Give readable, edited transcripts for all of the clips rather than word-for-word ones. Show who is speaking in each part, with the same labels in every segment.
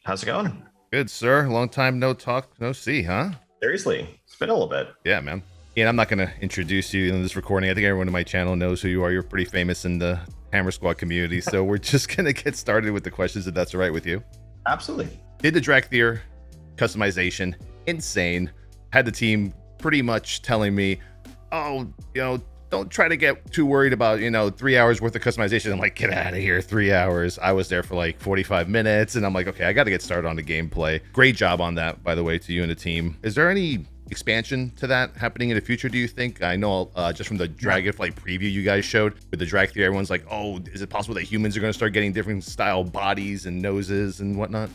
Speaker 1: How's it going?
Speaker 2: Good, sir. Long time no talk, no see, huh?
Speaker 1: Seriously, it's been a little bit.
Speaker 2: Yeah, man. And I'm not going to introduce you in this recording. I think everyone in my channel knows who you are. You're pretty famous in the Hammer Squad community. So we're just going to get started with the questions, if that's all right with you.
Speaker 1: Absolutely.
Speaker 2: Did the Drakthir customization insane. Had the team pretty much telling me, oh, don't try to get too worried about, 3 hours worth of customization. I'm like, get out of here, 3 hours. I was there for like 45 minutes and I'm like, okay, I got to get started on the gameplay. Great job on that, by the way, to you and the team. Is there any expansion to that happening in the future, do you think? I know just from the Dragonflight preview you guys showed with the Drakthir, everyone's like, oh, is it possible that humans are going to start getting different style bodies and noses and whatnot?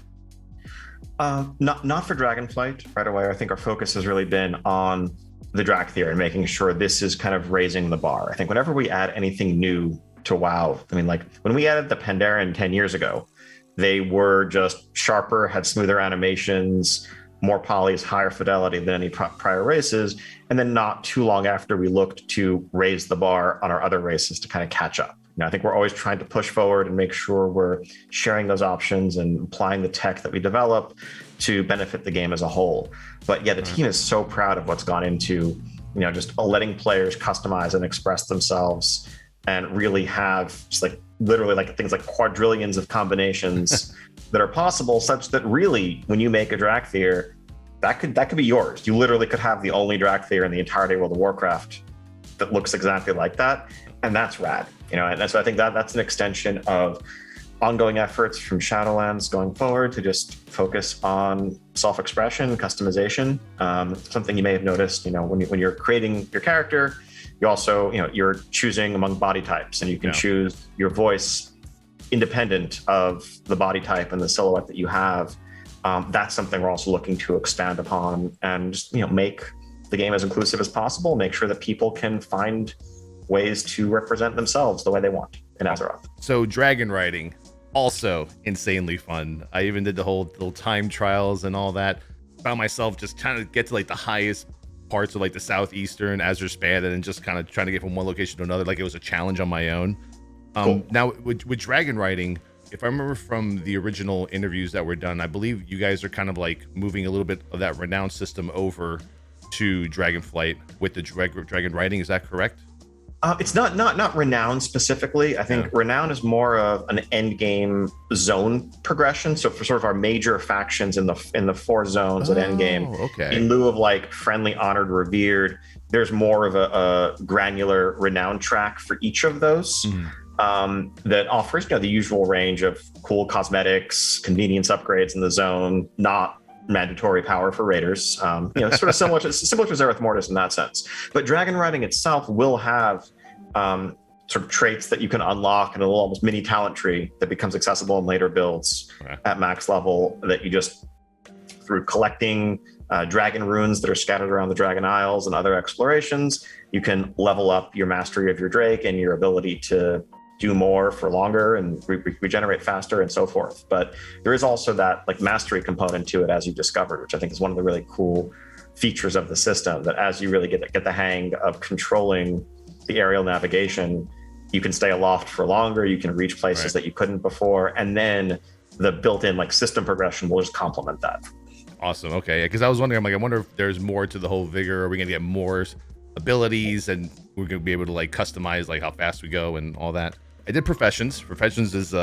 Speaker 1: Not for Dragonflight right away. I think our focus has really been on the Drakthir and making sure this is kind of raising the bar. I think whenever we add anything new to WoW, I mean, like when we added the Pandaren 10 years ago, they were just sharper, had smoother animations, more polys, higher fidelity than any prior races. And then not too long after, we looked to raise the bar on our other races to kind of catch up. I think we're always trying to push forward and make sure we're sharing those options and applying the tech that we develop to benefit the game as a whole. But yeah, the team is so proud of what's gone into, just letting players customize and express themselves and really have just like literally like things like quadrillions of combinations that are possible, such that really when you make a Drakthir, that could be yours. You literally could have the only Drakthir in the entirety of World of Warcraft that looks exactly like that. And that's rad, and so I think that's an extension of ongoing efforts from Shadowlands going forward to just focus on self-expression, customization. Something you may have noticed, when you're creating your character, you also, you're choosing among body types, and you can choose your voice independent of the body type and the silhouette that you have. That's something we're also looking to expand upon and just, make the game as inclusive as possible, make sure that people can find ways to represent themselves the way they want in Azeroth.
Speaker 2: So dragon riding, also insanely fun. I even did the whole little time trials and all that. Found myself just trying to get to like the highest parts of like the southeastern Azure span and then just kind of trying to get from one location to another, like it was a challenge on my own. Cool. Now with dragon riding, if I remember from the original interviews that were done, I believe you guys are kind of like moving a little bit of that Renown system over to Dragonflight with the dragon riding. Is that correct?
Speaker 1: It's not Renown specifically. I think Renown is more of an end game zone progression. So for sort of our major factions in the 4 zones at end game,
Speaker 2: okay.
Speaker 1: In lieu of like friendly, honored, revered, there's more of a granular Renown track for each of those. That offers the usual range of cool cosmetics, convenience upgrades in the zone, not mandatory power for raiders, sort of similar to Zereth Mortis in that sense. But dragon riding itself will have sort of traits that you can unlock in a little almost mini talent tree that becomes accessible in later builds at max level, that you just, through collecting dragon runes that are scattered around the Dragon Isles and other explorations, you can level up your mastery of your Drake and your ability to do more for longer and regenerate faster and so forth. But there is also that like mastery component to it, as you discovered, which I think is one of the really cool features of the system, that as you really get the hang of controlling the aerial navigation, you can stay aloft for longer, you can reach places that you couldn't before, and then the built-in like system progression will just complement that.
Speaker 2: Awesome. Okay, because I was wondering, I wonder if there's more to the whole vigor. Are we gonna get more abilities and we're gonna be able to like customize like how fast we go and all that? I did professions. Professions is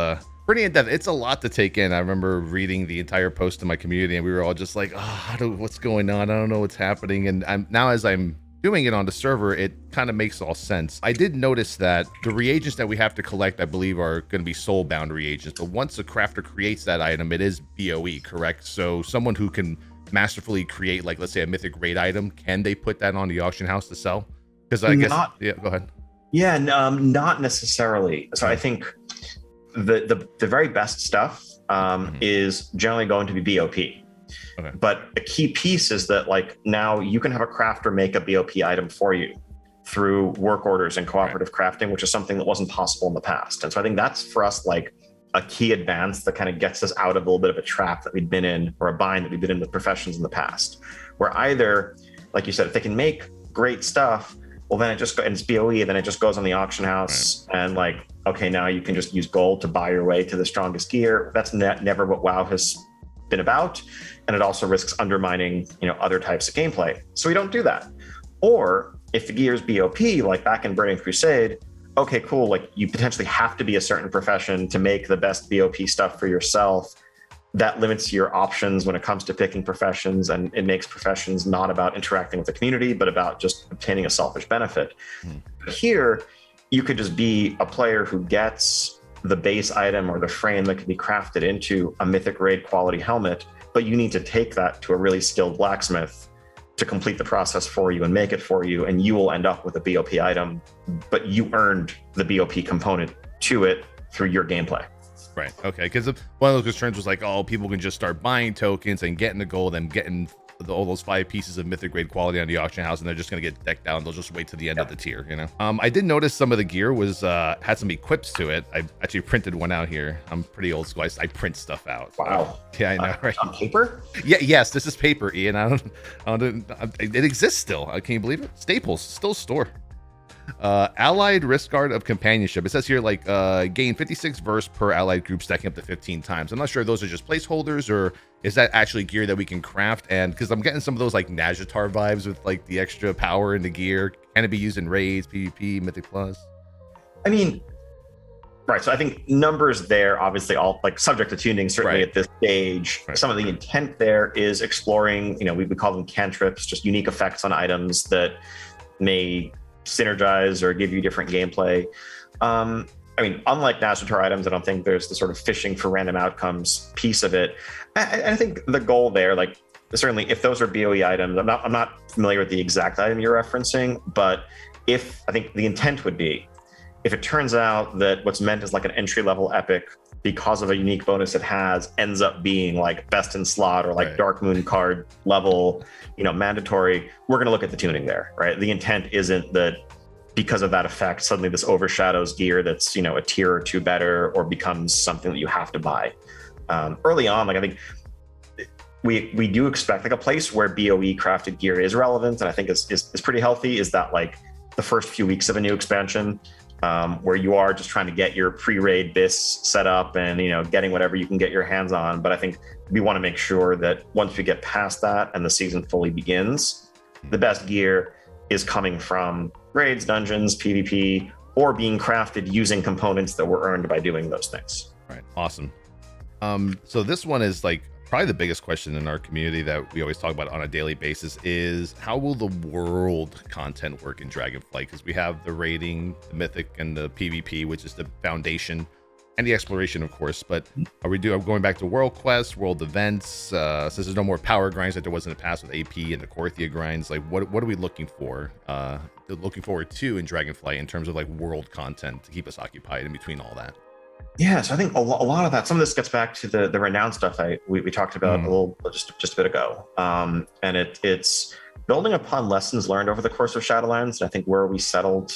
Speaker 2: pretty in depth. It's a lot to take in. I remember reading the entire post in my community and we were all just like, what's going on? I don't know what's happening. And as I'm doing it on the server, it kind of makes all sense. I did notice that the reagents that we have to collect, I believe, are going to be soul-bound reagents. But once a crafter creates that item, it is BOE, correct? So someone who can masterfully create, like, let's say a mythic raid item, can they put that on the auction house to sell? Because I guess, yeah, go ahead.
Speaker 1: Yeah, not necessarily. So I think the very best stuff is generally going to be BOP. Okay. But a key piece is that like now you can have a crafter make a BOP item for you through work orders and cooperative crafting, which is something that wasn't possible in the past. And so I think that's for us like a key advance that kind of gets us out of a little bit of a trap that we'd been in, or a bind that we've been in with professions in the past, where either, like you said, if they can make great stuff, well, then it just and it's BOE, then it just goes on the auction house, and like, okay, now you can just use gold to buy your way to the strongest gear. That's never what WoW has been about, and it also risks undermining, other types of gameplay. So we don't do that. Or if the gear is BOP, like back in Burning Crusade, okay, cool, like you potentially have to be a certain profession to make the best BOP stuff for yourself. That limits your options when it comes to picking professions, and it makes professions not about interacting with the community, but about just obtaining a selfish benefit. Here, you could just be a player who gets the base item or the frame that can be crafted into a mythic raid quality helmet, but you need to take that to a really skilled blacksmith to complete the process for you and make it for you, and you will end up with a BOP item, but you earned the BOP component to it through your gameplay.
Speaker 2: Right. Okay. Because one of those concerns was like, oh, people can just start buying tokens and getting the gold and getting all those 5 pieces of mythic grade quality on the auction house, and they're just going to get decked out. They'll just wait to the end of the tier, I did notice some of the gear was had some equips to it. I actually printed one out here. I'm pretty old school. I print stuff out.
Speaker 1: Wow.
Speaker 2: Yeah, I know, right?
Speaker 1: On paper?
Speaker 2: Yeah. Yes, this is paper, Ian. It exists still. Can you believe it? Staples still store. Allied Risk Guard of Companionship. It says here like gain 56 verse per allied group, stacking up to 15 times. I'm not sure if those are just placeholders or is that actually gear that we can craft. And because I'm getting some of those like Najatar vibes with like the extra power in the gear. Can it be used in raids, PvP, Mythic Plus?
Speaker 1: I mean, right. So I think numbers there, obviously all like subject to tuning, certainly at this stage. Right. Some of the intent there is exploring, we call them cantrips, just unique effects on items that may synergize or give you different gameplay. I mean, unlike Najatar items, I don't think there's the sort of fishing for random outcomes piece of it. I think the goal there, like certainly if those are BOE items, I'm not familiar with the exact item you're referencing, but I think the intent would be, if it turns out that what's meant as like an entry-level epic, because of a unique bonus it has, ends up being like best in slot or like Dark Moon card level, mandatory, we're going to look at the tuning there, right? The intent isn't that because of that effect, suddenly this overshadows gear that's, a tier or two better or becomes something that you have to buy. Early on, like I think we do expect like a place where BOE crafted gear is relevant, and I think is pretty healthy, is that like the first few weeks of a new expansion, where you are just trying to get your pre-raid bis set up and getting whatever you can get your hands on. But I think we want to make sure that once we get past that and the season fully begins, the best gear is coming from raids, dungeons, PvP, or being crafted using components that were earned by doing those things.
Speaker 2: Right. Awesome. So this one is like probably the biggest question in our community that we always talk about on a daily basis is how will the world content work in Dragonflight? Because we have the raiding, the mythic, and the PvP, which is the foundation, and the exploration, of course. But are we going back to world quests, world events? Since there's no more power grinds like there was in the past with AP and the Korthia grinds, like what are we looking forward to in Dragonflight in terms of like world content to keep us occupied in between all that?
Speaker 1: Yeah, so I think a lot of that, some of this gets back to the Renown stuff we talked about a little just a bit ago, and it's building upon lessons learned over the course of Shadowlands. And I think where we settled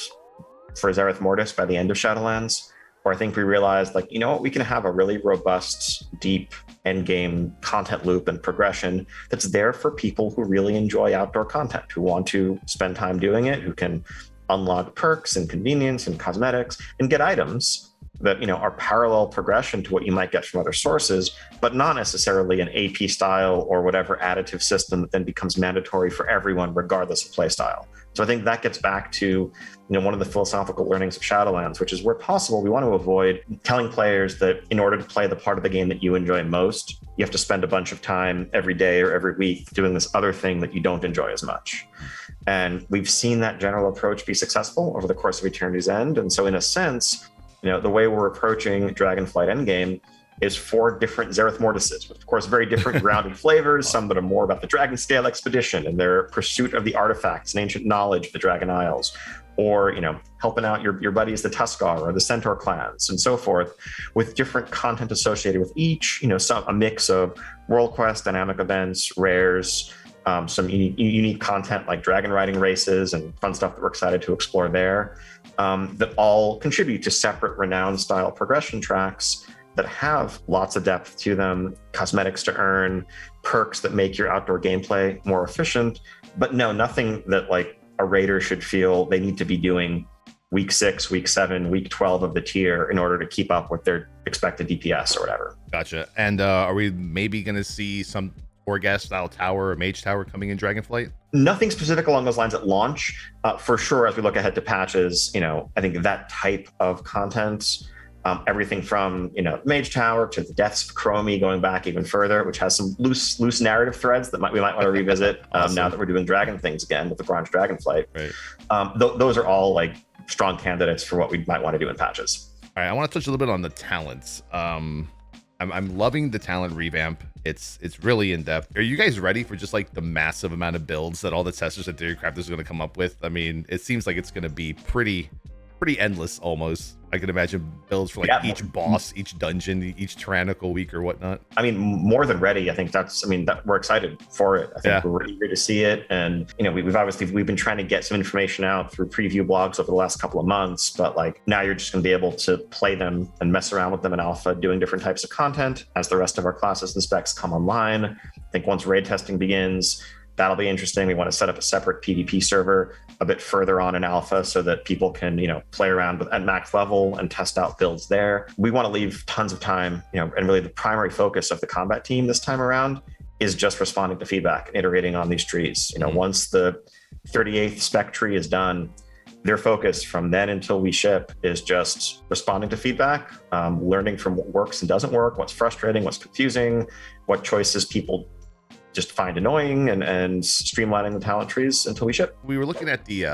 Speaker 1: for Zereth Mortis by the end of Shadowlands, where I think we realized, like, we can have a really robust, deep endgame content loop and progression that's there for people who really enjoy outdoor content, who want to spend time doing it, who can unlock perks and convenience and cosmetics and get items that are parallel progression to what you might get from other sources, but not necessarily an AP style or whatever additive system that then becomes mandatory for everyone regardless of play style. So I think that gets back to one of the philosophical learnings of Shadowlands, which is where possible we want to avoid telling players that in order to play the part of the game that you enjoy most, you have to spend a bunch of time every day or every week doing this other thing that you don't enjoy as much. And we've seen that general approach be successful over the course of Eternity's End. And so in a sense, the way we're approaching Dragonflight Endgame is 4 different Zereth Mortises, with, of course, very different grounded flavors, some that are more about the Dragon Scale expedition and their pursuit of the artifacts and ancient knowledge of the Dragon Isles, or, helping out your buddies, the Tuskar or the Centaur clans and so forth, with different content associated with each, a mix of world quest, dynamic events, rares, some unique content like dragon riding races and fun stuff that we're excited to explore there, that all contribute to separate Renown style progression tracks that have lots of depth to them, cosmetics to earn, perks that make your outdoor gameplay more efficient, but no, nothing that like a raider should feel they need to be doing week 6, week 7, week 12 of the tier in order to keep up with their expected DPS or whatever.
Speaker 2: Gotcha. And are we maybe going to see some Orghast style tower or mage tower coming in Dragonflight?
Speaker 1: Nothing specific along those lines at launch. For sure, as we look ahead to patches, I think that type of content, everything from Mage Tower to the Deaths of Chromie, going back even further, which has some loose narrative threads that we might want to revisit
Speaker 2: Awesome.
Speaker 1: Now that we're doing dragon things again with the Bronze Dragonflight.
Speaker 2: Right.
Speaker 1: Those are all like strong candidates for what we might want to do in patches.
Speaker 2: All right, I want to touch a little bit on the talents. I'm loving the talent revamp. It's really in depth. Are you guys ready for just like the massive amount of builds that all the testers and theory crafters are going to come up with? I mean, it seems like it's going to be pretty endless almost. I can imagine builds for like each boss, each dungeon, each tyrannical week or whatnot. I
Speaker 1: mean, more than ready. I think that we're excited for it. I think we're really eager to see it. And we've been trying to get some information out through preview blogs over the last couple of months, but like now you're just going to be able to play them and mess around with them in alpha, doing different types of content as the rest of our classes and specs come online. I think once raid testing begins, that'll be interesting. We want to set up a separate PvP server a bit further on in alpha so that people can, play around at max level and test out builds there. We want to leave tons of time, and really the primary focus of the combat team this time around is just responding to feedback and iterating on these trees. Once the 38th spec tree is done, their focus from then until we ship is just responding to feedback, learning from what works and doesn't work, what's frustrating, what's confusing, what choices people just find annoying, and streamlining the talent trees until we ship.
Speaker 2: We were looking at the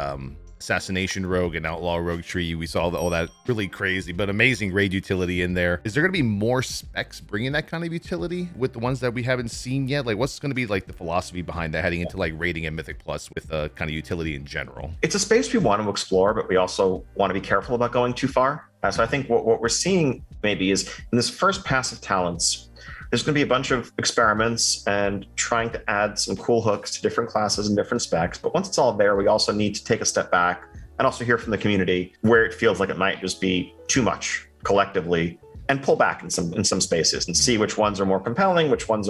Speaker 2: assassination rogue and outlaw rogue tree. We saw all that really crazy but amazing raid utility in there. Is there going to be more specs bringing that kind of utility with the ones that we haven't seen yet? Like, what's going to be like the philosophy behind that heading into like raiding and Mythic Plus with kind of utility in general? It's
Speaker 1: a space we want to explore, but we also want to be careful about going too far. So I think what we're seeing maybe is in this first pass of talents, there's going to be a bunch of experiments and trying to add some cool hooks to different classes and different specs. But once it's all there, we also need to take a step back and also hear from the community where it feels like it might just be too much collectively, and pull back in some spaces and see which ones are more compelling, which ones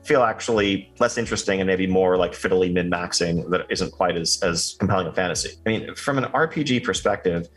Speaker 1: feel actually less interesting and maybe more like fiddly min-maxing that isn't quite as compelling a fantasy. I mean, from an RPG perspective,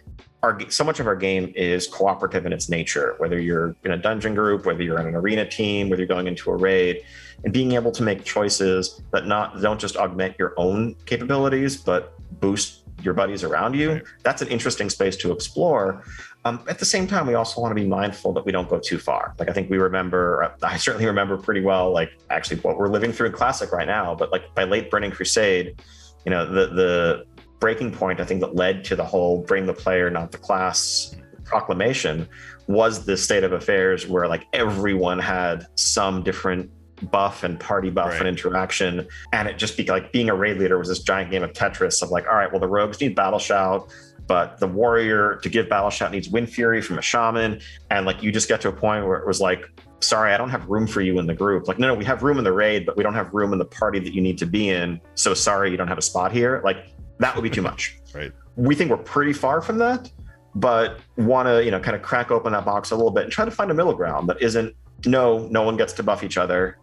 Speaker 1: so much of our game is cooperative in its nature, whether you're in a dungeon group, whether you're in an arena team, whether you're going into a raid, and being able to make choices that don't just augment your own capabilities, but boost your buddies around you. That's an interesting space to explore. At the same time, we also want to be mindful that we don't go too far. Like, I think I certainly remember pretty well, like actually what we're living through in Classic right now, but like by late Burning Crusade, the breaking point, I think, that led to the whole bring the player, not the class proclamation was the state of affairs where like everyone had some different buff and party buff and interaction. And it just being a raid leader was this giant game of Tetris of like, all right, well, the rogues need Battle Shout, but the warrior to give Battle Shout needs Wind Fury from a shaman. And like, you just get to a point where it was like, sorry, I don't have room for you in the group. Like, no, we have room in the raid, but we don't have room in the party that you need to be in. So sorry, you don't have a spot here. Like, that would be too much.
Speaker 2: Right.
Speaker 1: We think we're pretty far from that, but want to, kind of crack open that box a little bit and try to find a middle ground that isn't, no one gets to buff each other,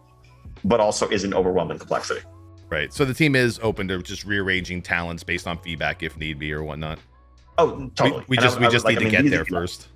Speaker 1: but also isn't overwhelming complexity.
Speaker 2: Right. So the team is open to just rearranging talents based on feedback if need be or whatnot.
Speaker 1: Oh, totally.
Speaker 2: We just need to get there first.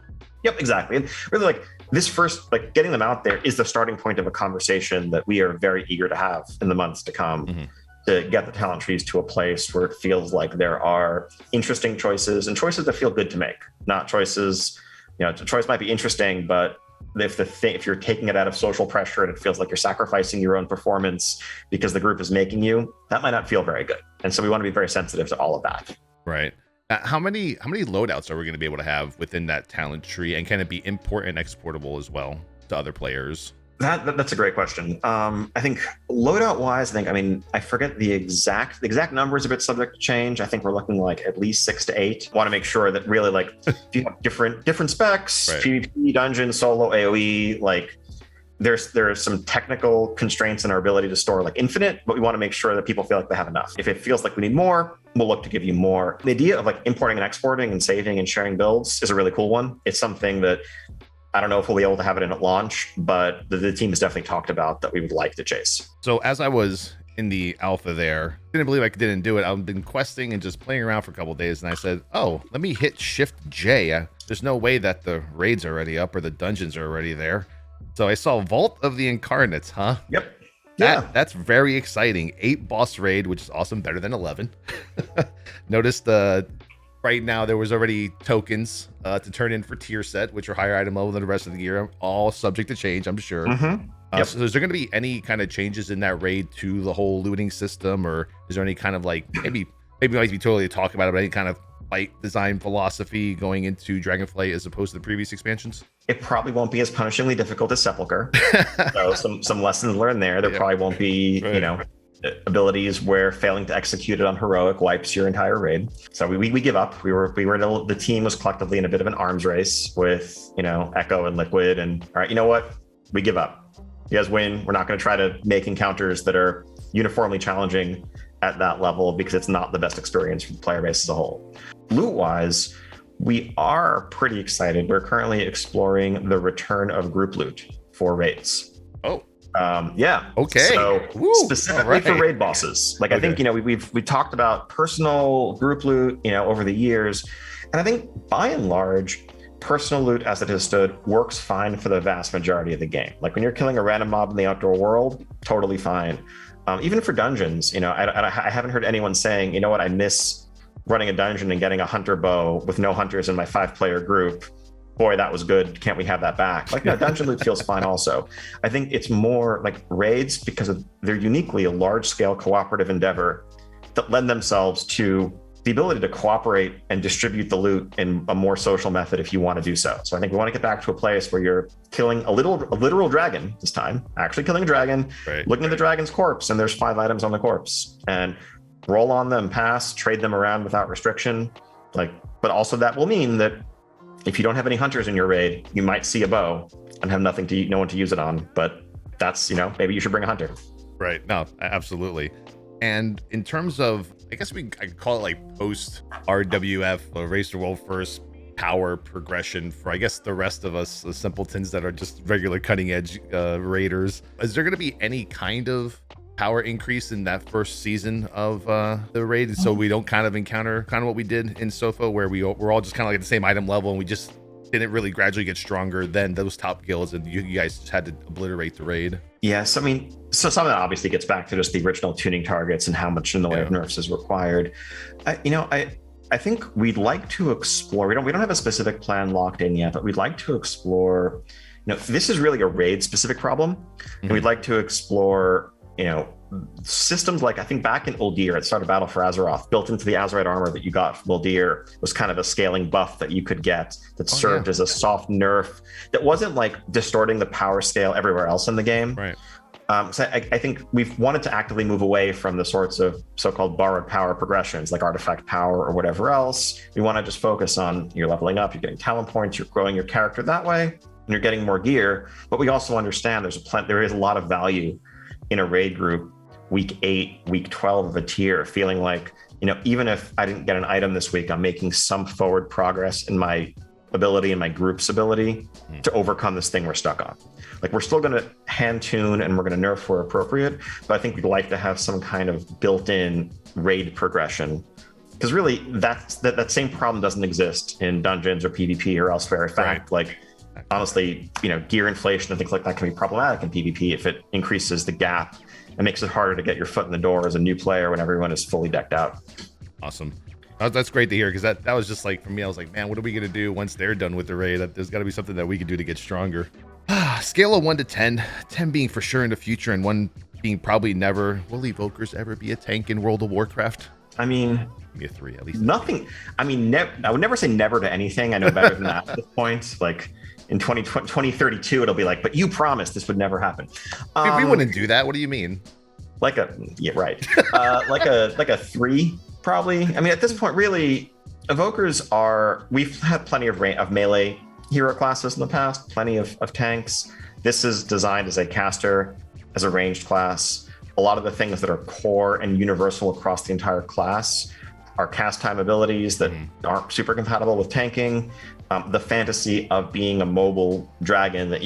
Speaker 1: Yep, exactly. And really, like, this first, like, getting them out there is the starting point of a conversation that we are very eager to have in the months to come. Mm-hmm. To get the talent trees to a place where it feels like there are interesting choices and choices that feel good to make, not choices, the choice might be interesting, but if you're taking it out of social pressure and it feels like you're sacrificing your own performance because the group is making you, that might not feel very good. And so we want to be very sensitive to all of that.
Speaker 2: Right. How many loadouts are we going to be able to have within that talent tree, and can it be import and exportable as well to other players?
Speaker 1: That's a great question. I think loadout wise, I forget the exact number is a bit subject to change. I think we're looking like at least 6 to 8. Want to make sure that really, like, if you have different specs, right. PvP, dungeon, solo, AoE, like there are some technical constraints in our ability to store like infinite, but we want to make sure that people feel like they have enough. If it feels like we need more, we'll look to give you more. The idea of like importing and exporting and saving and sharing builds is a really cool one. It's something that I don't know if we'll be able to have it in at launch, but the team has definitely talked about that we would like to chase.
Speaker 2: So as I was in the alpha there. Didn't believe I didn't do it. I've been questing and just playing around for a couple of days, and I said, oh, let me hit Shift J. There's no way that the raids are already up or the dungeons are already there. So I saw Vault of the Incarnates, huh?
Speaker 1: Yep. Yeah.
Speaker 2: That's very exciting. 8 boss raid, which is awesome, better than 11. Noticed right now there was already tokens to turn in for tier set, which are higher item level than the rest of the gear, all subject to change, I'm sure.
Speaker 1: Yep.
Speaker 2: So is there going to be any kind of changes in that raid to the whole looting system, or is there any kind of like maybe might be totally talk about it, but any kind of fight design philosophy going into Dragonflight as opposed to the previous expansions?
Speaker 1: It probably won't be as punishingly difficult as Sepulchre. So some lessons learned there. There probably won't be, abilities where failing to execute it on heroic wipes your entire raid. So we give up. The team was collectively in a bit of an arms race with, Echo and Liquid, and all right, you know what? We give up. You guys win. We're not going to try to make encounters that are uniformly challenging at that level because it's not the best experience for the player base as a whole. Loot-wise, we are pretty excited. We're currently exploring the return of group loot for raids.
Speaker 2: Oh.
Speaker 1: Yeah.
Speaker 2: Okay.
Speaker 1: So specifically for raid bosses. Like, okay. I think, we talked about personal group loot, over the years. And I think by and large, personal loot as it has stood works fine for the vast majority of the game. Like when you're killing a random mob in the outdoor world, totally fine. Even for dungeons, I haven't heard anyone saying, you know what, I miss running a dungeon and getting a hunter bow with no hunters in my 5-player group. Boy, that was good. Can't we have that back? Like, no, dungeon loot feels fine also. I think it's more like raids because they're uniquely a large-scale cooperative endeavor that lend themselves to the ability to cooperate and distribute the loot in a more social method if you want to do so. So I think we want to get back to a place where you're killing a literal dragon this time, actually killing a dragon, looking at the dragon's corpse, and there's 5 items on the corpse, and roll on them, pass, trade them around without restriction. But also that will mean that if you don't have any hunters in your raid, you might see a bow and have no one to use it on. But that's, maybe you should bring a hunter.
Speaker 2: Right. No, absolutely. And in terms of, I guess I could call it like post RWF, Race to World First power progression for, I guess, the rest of us, the simpletons that are just regular cutting edge raiders. Is there going to be any kind of power increase in that first season of the raid, so we don't kind of encounter what we did in Sofo, where we're all just kind of like at the same item level and we just didn't really gradually get stronger than those top guilds, and you guys just had to obliterate the raid? Yes,
Speaker 1: so some of that obviously gets back to just the original tuning targets and how much in the way of nerfs is required. I think we'd like to explore. We don't have a specific plan locked in yet, but we'd like to explore. This is really a raid specific problem, and we'd like to explore. Systems like, I think back in Uldir at the start of Battle for Azeroth, built into the Azerite armor that you got from Uldir was kind of a scaling buff that you could get that served as a soft nerf that wasn't like distorting the power scale everywhere else in the game.
Speaker 2: Right.
Speaker 1: So I think we've wanted to actively move away from the sorts of so-called borrowed power progressions like artifact power or whatever else. We want to just focus on you're leveling up, you're getting talent points, you're growing your character that way, and you're getting more gear. But we also understand there is a lot of value in a raid group week 8, week 12 of a tier, feeling like, even if I didn't get an item this week, I'm making some forward progress in my ability and my group's ability to overcome this thing we're stuck on. Like, we're still going to hand tune and we're going to nerf where appropriate, but I think we'd like to have some kind of built-in raid progression, because really that same problem doesn't exist in dungeons or PvP or elsewhere. In fact, honestly, gear inflation and things like that can be problematic in PvP if it increases the gap and makes it harder to get your foot in the door as a new player when everyone is fully decked out.
Speaker 2: Awesome. That's great to hear, because that was just like, for me, I was like, man, what are we going to do once they're done with the raid? There's got to be something that we can do to get stronger. Scale of 1 to 10, 10 being for sure in the future and 1 being probably never. Will Evokers ever be a tank in World of Warcraft?
Speaker 1: Give me
Speaker 2: a 3 at least.
Speaker 1: Nothing. I would never say never to anything. I know better than that at this point. Like, in 2032, it'll be like, but you promised this would never happen.
Speaker 2: We wouldn't do that. What do you mean?
Speaker 1: Like a 3, probably. At this point, really, Evokers we've had plenty of melee hero classes in the past, plenty of tanks. This is designed as a caster, as a ranged class. A lot of the things that are core and universal across the entire class are cast time abilities that aren't super compatible with tanking. the fantasy of being a mobile dragon that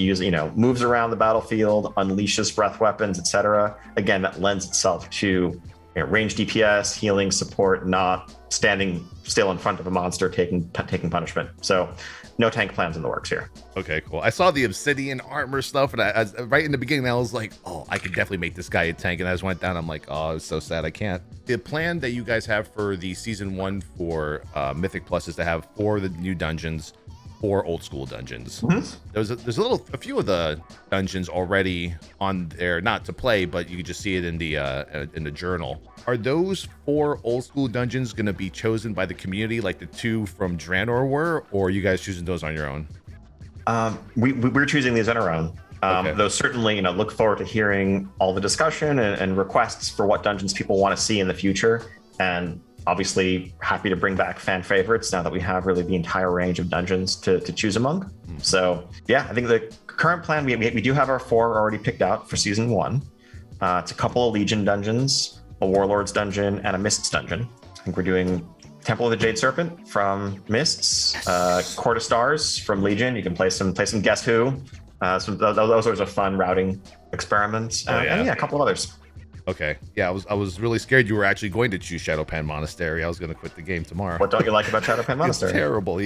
Speaker 1: moves around the battlefield, unleashes breath weapons, etc. Again, that lends itself to range DPS, healing, support, not standing still in front of a monster taking punishment. So no tank plans in the works here.
Speaker 2: Okay, cool. I saw the obsidian armor stuff, and I right in the beginning, I was like, oh, I could definitely make this guy a tank. And I just went down, I'm like, oh, it's so sad I can't. The plan that you guys have for the season 1 for Mythic Plus is to have 4 of the new dungeons, 4 old school dungeons. There's a few of the dungeons already on there, not to play, but you can just see it in the journal. Are those 4 old school dungeons going to be chosen by the community like the 2 from Draenor were, or are you guys choosing those on your own?
Speaker 1: We're choosing these on our own.
Speaker 2: Okay.
Speaker 1: Though certainly, look forward to hearing all the discussion and requests for what dungeons people want to see in the future. And obviously happy to bring back fan favorites now that we have really the entire range of dungeons to choose among. So yeah, I think the current plan, we do have our 4 already picked out for season 1. It's a couple of Legion dungeons, a Warlords dungeon, and a Mists dungeon. I think we're doing Temple of the Jade Serpent from Mists, Court of Stars from Legion. You can play some Guess Who. Those are fun routing experiments. And a couple of others.
Speaker 2: Okay. Yeah, I was really scared you were actually going to choose Shadowpan Monastery. I was going to quit the game tomorrow.
Speaker 1: What don't you like about Shadowpan Monastery?
Speaker 2: It's terrible.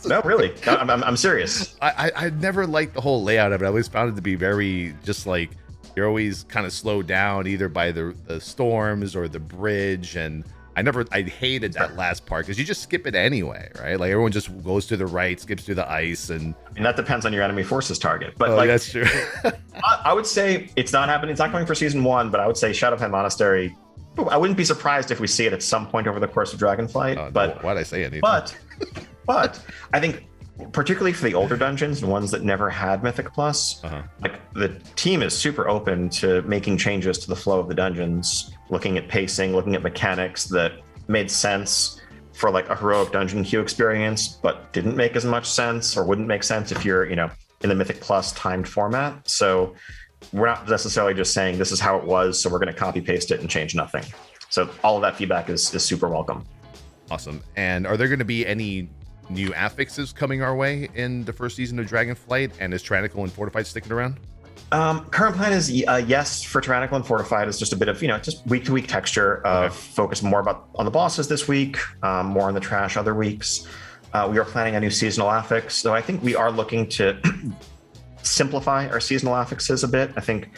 Speaker 1: No, really. I'm serious.
Speaker 2: I never liked the whole layout of it. I always found it to be very just like you're always kind of slowed down either by the storms or the bridge, and I hated that last part because you just skip it anyway, right? Like everyone just goes to the right, skips through the ice, and
Speaker 1: that depends on your enemy forces target. But
Speaker 2: that's true.
Speaker 1: I would say it's not happening. It's not coming for season 1, but I would say Shadowpan Monastery. I wouldn't be surprised if we see it at some point over the course of Dragonflight. But
Speaker 2: why'd I say anything?
Speaker 1: But I think particularly for the older dungeons, the ones that never had Mythic Plus, like the team is super open to making changes to the flow of the dungeons, looking at pacing, looking at mechanics that made sense for like a heroic dungeon queue experience, but didn't make as much sense or wouldn't make sense if you're, in the Mythic Plus timed format. So we're not necessarily just saying this is how it was, so we're going to copy paste it and change nothing. So all of that feedback is super welcome.
Speaker 2: Awesome. And are there going to be any new affixes coming our way in the first season of Dragonflight? And is Tyrannical and Fortified sticking around?
Speaker 1: Current plan is yes for Tyrannical and Fortified. Is just a bit of just week to week texture of focus more on the bosses this week, more on the trash other weeks. We are planning a new seasonal affix, though I think we are looking to simplify our seasonal affixes a bit. I think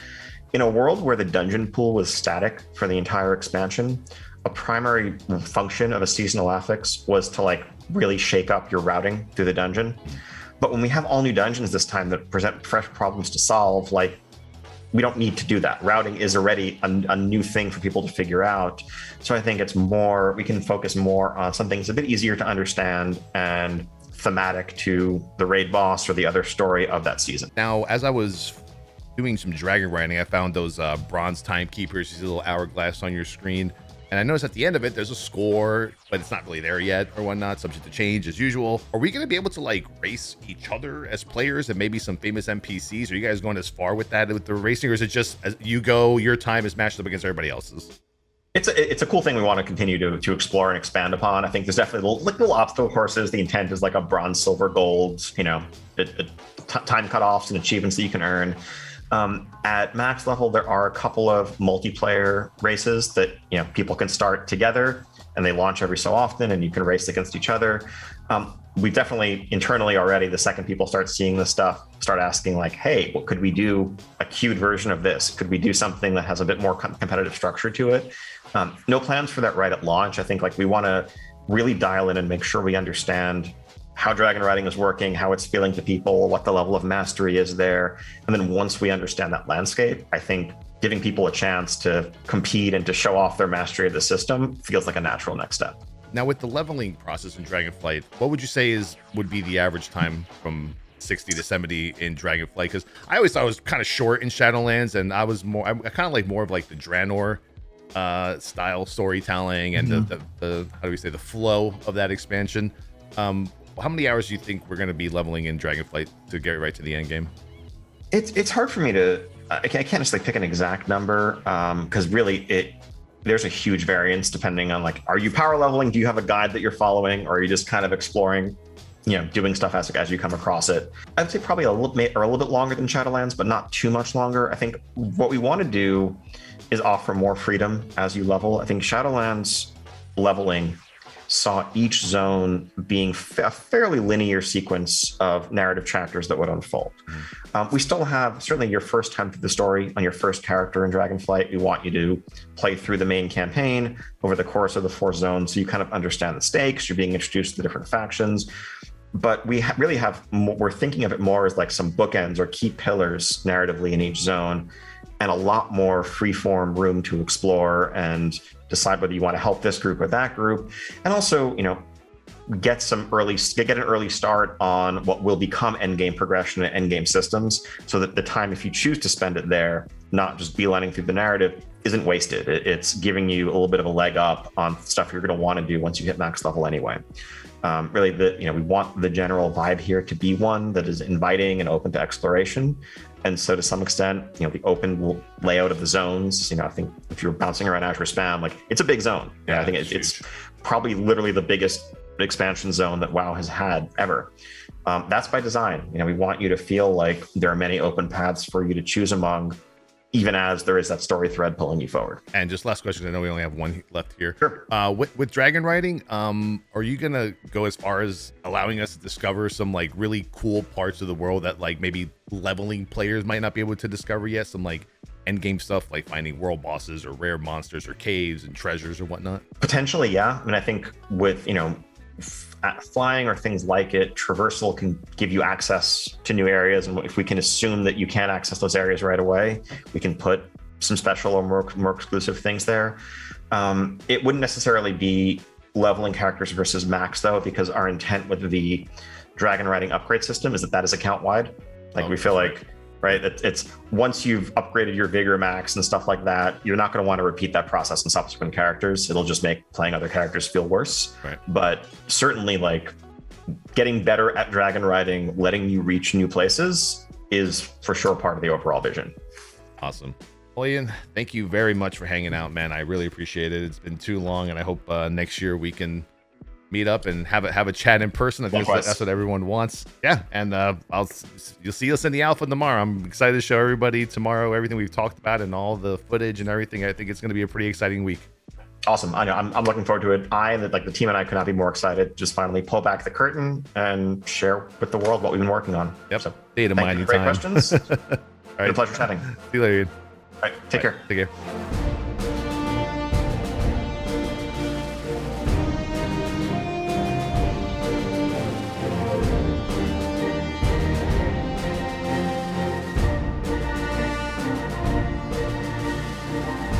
Speaker 1: in a world where the dungeon pool was static for the entire expansion, a primary function of a seasonal affix was to really shake up your routing through the dungeon. But when we have all new dungeons this time that present fresh problems to solve, we don't need to do that. Routing is already a new thing for people to figure out. So I think we can focus more on something that's a bit easier to understand and thematic to the raid boss or the other story of that season.
Speaker 2: Now, as I was doing some dragon writing, I found those bronze timekeepers, these little hourglass on your screen. And I noticed at the end of it, there's a score, but it's not really there yet or whatnot, subject to change as usual. Are we going to be able to race each other as players and maybe some famous NPCs? Are you guys going as far with that with the racing, or is it just as you go, your time is matched up against everybody else's?
Speaker 1: It's a cool thing we want to continue to explore and expand upon. I think there's definitely little obstacle courses. The intent is a bronze, silver, gold, time cutoffs and achievements that you can earn. At max level, there are a couple of multiplayer races that people can start together, and they launch every so often, and you can race against each other. We've definitely internally already, the second people start seeing this stuff, start asking hey, what could we do? A queued version of this? Could we do something that has a bit more competitive structure to it? No plans for that right at launch. I think we want to really dial in and make sure we understand how dragon riding is working, how it's feeling to people, what the level of mastery is there. And then once we understand that landscape, I think giving people a chance to compete and to show off their mastery of the system feels like a natural next step.
Speaker 2: Now, with the leveling process in Dragonflight, what would you say would be the average time from 60 to 70 in Dragonflight? Because I always thought it was kind of short in Shadowlands, and I kind of like more of the Draenor style storytelling and the how do we say, the flow of that expansion. How many hours do you think we're going to be leveling in Dragonflight to get right to the end game?
Speaker 1: It's hard for me to I can't just pick an exact number because really there's a huge variance depending on are you power leveling? Do you have a guide that you're following, or are you just kind of exploring doing stuff as you come across it. I'd say probably a little bit longer than Shadowlands, but not too much longer. I think what we want to do is offer more freedom as you level. I think Shadowlands leveling saw each zone being a fairly linear sequence of narrative chapters that would unfold. We still have, certainly your first time through the story on your first character in Dragonflight, we want you to play through the main campaign over the course of the 4 zones so you kind of understand the stakes, you're being introduced to the different factions. But we really have, we're thinking of it more as like some bookends or key pillars narratively in each zone, and a lot more free-form room to explore and decide whether you want to help this group or that group, and also, get an early start on what will become endgame progression and endgame systems, so that the time, if you choose to spend it there, not just beelining through the narrative, isn't wasted. It's giving you a little bit of a leg up on stuff you're going to want to do once you hit max level anyway. Really, we want the general vibe here to be one that is inviting and open to exploration. And so to some extent, the open layout of the zones, I think if you're bouncing around Azure Spam, like, it's a big zone. I think it's probably literally the biggest expansion zone that WoW has had ever. That's by design. We want you to feel like there are many open paths for you to choose among, even as there is that story thread pulling you forward.
Speaker 2: And just last question, I know we only have one left here.
Speaker 1: Sure.
Speaker 2: With dragon riding, are you gonna go as far as allowing us to discover some like really cool parts of the world that like maybe leveling players might not be able to discover yet? Some like end game stuff like finding world bosses or rare monsters or caves and treasures or whatnot?
Speaker 1: Potentially, yeah. I mean, I think with flying or things like it, traversal can give you access to new areas, and if we can assume that you can access those areas right away, we can put some special or more exclusive things there. It wouldn't necessarily be leveling characters versus max, though, because our intent with the dragon riding upgrade system is that is account wide. We feel like, right, it's once you've upgraded your vigor max and stuff like that, you're not going to want to repeat that process in subsequent characters. It'll just make playing other characters feel worse.
Speaker 2: Right.
Speaker 1: But certainly, like, getting better at dragon riding, letting you reach new places, is for sure part of the overall vision.
Speaker 2: Awesome. Well, Ian, thank you very much for hanging out, man. I really appreciate it. It's been too long, and I hope next year we can meet up and have a chat in person. I think that's what everyone wants. Yeah, and you'll see us in the alpha tomorrow. I'm excited to show everybody tomorrow everything we've talked about and all the footage and everything. I think it's going to be a pretty exciting week.
Speaker 1: Awesome. I know. I'm looking forward to it. The team and I could not be more excited. Just finally pull back the curtain and share with the world what we've been working on.
Speaker 2: Yep.
Speaker 1: So,
Speaker 2: data mining
Speaker 1: great
Speaker 2: time.
Speaker 1: questions.
Speaker 2: All right.
Speaker 1: It's been a pleasure chatting.
Speaker 2: See you later, Ian.
Speaker 1: All right. Take care.
Speaker 2: Take care.